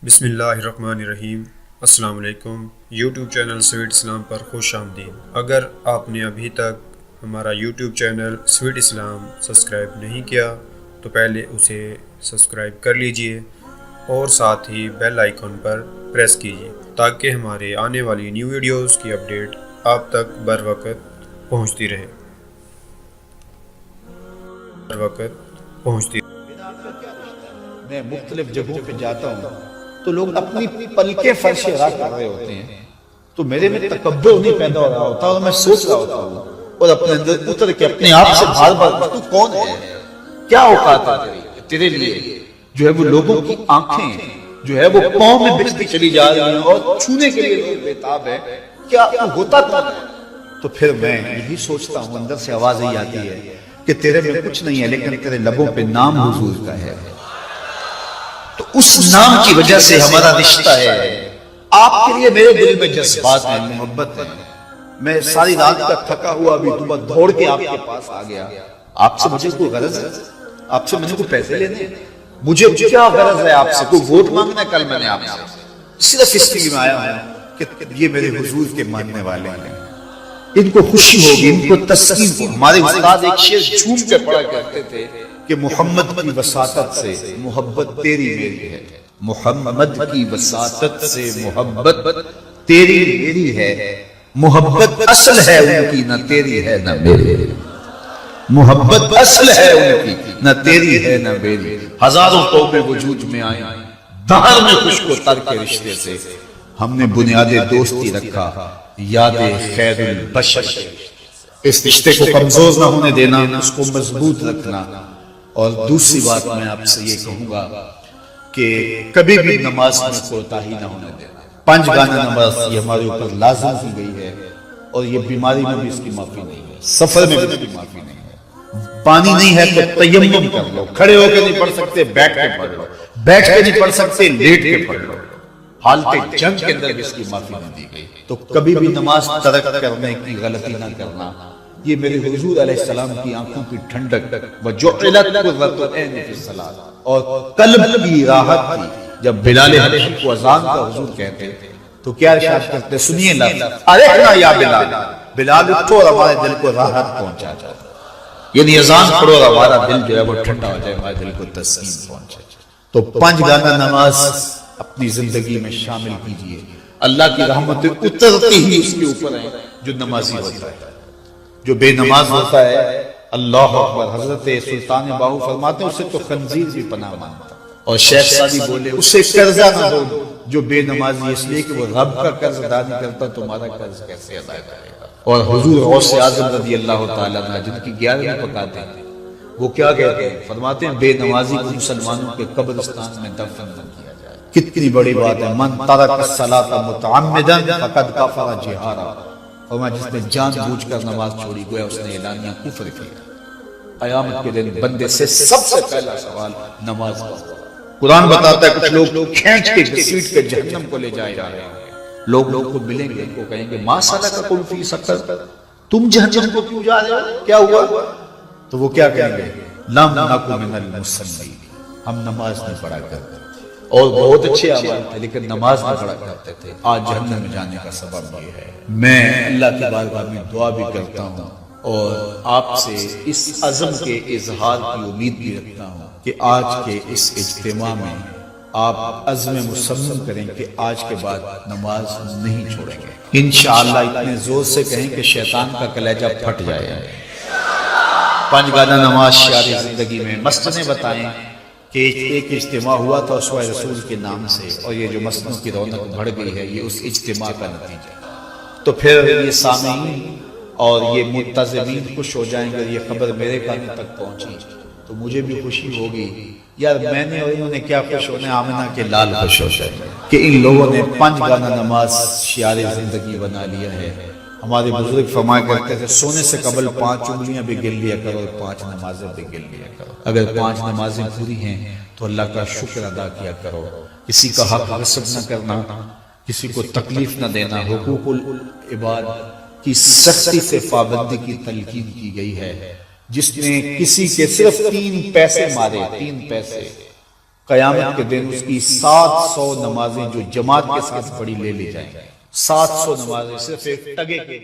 بسم اللہ الرحمن الرحیم۔ السلام علیکم۔ یوٹیوب چینل سویٹ اسلام پر خوش آمدید۔ اگر آپ نے ابھی تک ہمارا یوٹیوب چینل سویٹ اسلام سبسکرائب نہیں کیا تو پہلے اسے سبسکرائب کر لیجئے اور ساتھ ہی بیل آئیکن پر پریس کیجئے تاکہ ہمارے آنے والی نیو ویڈیوز کی اپڈیٹ آپ تک بر وقت پہنچتی رہے۔ میں مختلف جگہوں پہ جاتا ہوں تو لوگ اپنی پلکیں فرش ادا کر رہے ہوتے ہیں تو میرے میں تکبر نہیں پیدا ہو رہا ہوتا اور میں سوچ رہا ہوتا ہوں اور اپنے اندر اتر کے اپنے آپ سے بار بار تو کون ہے، کیا اوقات ہے تیرے لیے جو ہے وہ لوگوں کی آنکھیں جو ہے وہ پاؤں میں بچھتی چلی جا رہی ہیں اور چھونے کے لیے لوگ بےتاب ہے، کیا ہوتا کون ہے؟ تو پھر میں یہی سوچتا ہوں، اندر سے آواز ہی آتی ہے کہ تیرے میں کچھ نہیں ہے لیکن تیرے لبوں پہ نام حضور کا ہے، تو اس نام کی وجہ سے ہمارا رشتہ ہے۔ آپ کے لیے میرے دل میں جذبات ہیں، محبت ہے۔ میں ساری رات کا تھکا ہوا بھی صبح دوڑ کے آپ کے پاس آ گیا۔ آپ سے مجھے کوئی غرض ہے؟ آپ سے مجھے کوئی پیسے لینے ہیں؟ مجھے کیا غرض ہے آپ سے؟ کوئی ووٹ مانگنا ہے؟ کل میں نے آپ سے صرف اس لیے میں آیا ہوں کہ یہ میرے حضور کے ماننے والے ہیں، ان کو خوشی ہوگی، ان کو تسکین ہوگی۔ ہمارے استاد ایک شعر جھوم کے پڑھا کرتے تھے کہ محمد کی وساطت سے محبت تیری میری ہے، محمد کی وساطت سے محبت تیری میری ہے، محبت اصل ہے ان کی نہ تیری ہے نہ میری، محبت اصل ہے ان کی نہ تیری ہے نہ میری، ہزاروں توبے وجود میں آئیں دہر میں خوش کو تر کے رشتے سے، ہم نے بنیاد دوستی رکھا یاد خیر البشر، اس رشتے کو کمزور نہ ہونے دینا، اس کو مضبوط رکھنا۔ اور دوسری بات میں آپ سے یہ کہوں گا کہ کبھی بھی نماز میں کوتاہی نہ ہونے دینا۔ 5 گانا نماز یہ ہمارے اوپر لازم کی گئی ہے اور یہ بیماری میں بھی اس کی معافی نہیں ہے، سفر میں بھی اس کی معافی نہیں ہے۔ پانی نہیں ہے تو تیمم کر لو، کھڑے ہو کے نہیں پڑھ سکتے بیٹھ کے پڑھ لو، بیٹھ کے نہیں پڑھ سکتے لیٹ کے پڑھ لو، حالت جنگ کے اندر بھی اس کی معافی نہیں دی گئی۔ تو کبھی بھی نماز ترک کرنے کی غلطی نہ کرنا، یہ میرے حضور علیہ السلام کی آنکھوں کی ٹھنڈک وَجُعِلَتْ قُرَّةُ الْعَيْنِ فِي الصَّلَاةِ، اور قلب کی راحت تھی۔ جب بلال حبشی کو اذان کا حضور کہتے تو کیا ارشاد کرتے؟ سنیے لفظ ارحنا یا بلال، بلال اٹھو اور ہمارے دل کو راحت پہنچا جائے، یعنی اذان پڑھو اور ہمارا دل جو ہے وہ ٹھنڈا ہو جائے، ہمارے دل کو تسکین پہنچے۔ تو 5 گانا نماز اپنی زندگی میں شامل کیجئے، اللہ کی رحمتیں اترتی ہی اس کے اوپر ہیں جو نمازی ہوتا ہے۔ جو بے نماز ہوتا ہے اللہ اکبر، حضرت سلطان باہو فرماتے ہیں اسے تو خنزیر بھی پناہ مانتا، اور شیخ سعدی بولے اسے قرضہ نہ دو جو بے نمازی، اس لیے کہ وہ رب کا قرض ادا نہیں کرتا تمہارا قرض کیسے ادا کرے گا۔ اور حضور غوث اعظم رضی اللہ تعالیٰ عنہ جن کی 11ویں پکاتے ہیں، وہ کیا کہتے ہیں؟ فرماتے ہیں بے نمازی کو مسلمانوں کے قبرستان میں دفن نہ کیا جائے۔ کتنی بڑی بات ہے، من ترک الصلاۃ متعمدا فقد کفر جہارا، اور جس نے جان بوجھ کر نماز چھوڑی گویا اس نے اعلانیہ کفر کیا۔ قیامت کے دن بندے سے سب سے پہلا سوال نماز کا۔ قرآن بتاتا ہے کچھ لوگ کھینچ کے گھسیٹ کے جہنم کو لے جائے جا رہے ہیں، لوگ کو ملیں گے، ان کو کہیں گے ما سلککم فی سقر، تم جہنم کو کیوں جا رہے ہو، کیا ہوا؟ تو وہ کیا کہیں گے؟ لم نک من المصلین، ہم نماز نہیں پڑھا کرتے اور بہت اچھے اعمال تھے لیکن نماز نہ پڑھا کرتے تھے، آج جہنم میں جانے کا سبب یہ ہے۔ میں اللہ کی بارگاہ میں دعا بھی کرتا ہوں اور آپ سے اس عزم کے اظہار کی امید بھی رکھتا ہوں کہ آج کے اس اجتماع میں آپ عزم مصمم کریں کہ آج کے بعد نماز نہیں چھوڑیں گے، انشاءاللہ اتنے زور سے کہیں کہ شیطان کا کلیجہ پھٹ جائے۔ 5 گانا نماز شعار زندگی میں۔ مسجدیں بتائیں کہ ایک اجتماع ہوا تھا اسوہ رسول کے نام سے، اور یہ جو مسجدوں کی رونق بڑھ گئی ہے یہ اس اجتماع کا نتیجہ ہے۔ تو پھر یہ سامعین اور یہ منتظمین خوش ہو جائیں گے، یہ خبر میرے کانوں تک پہنچی تو مجھے بھی خوشی ہوگی، یار میں نے اور انہوں نے کیا خوش ہونے، آمنہ کے لال خوش ہو جائیں کہ ان لوگوں نے 5 گانا نماز شعار زندگی بنا لیا ہے۔ ہمارے بزرگ فرمایا کرتے تھے سونے سے قبل 5 انگلیاں بھی گن لیا کرو اور 5 نمازیں بھی گن لیا کرو، اگر 5 نمازیں پوری ہیں تو اللہ کا شکر ادا کیا کرو، کسی کا حق غصب نہ کرنا، کسی کو تکلیف نہ دینا، حقوق العباد کی سختی سے پابندی کی تلقین کی گئی ہے۔ جس نے کسی کے صرف 3 پیسے مارے، 3 پیسے قیامت کے دن اس کی 700 نمازیں جو جماعت کے ساتھ پڑھی لے لی جائیں، 700 نمازیں صرف ایک ٹگے کے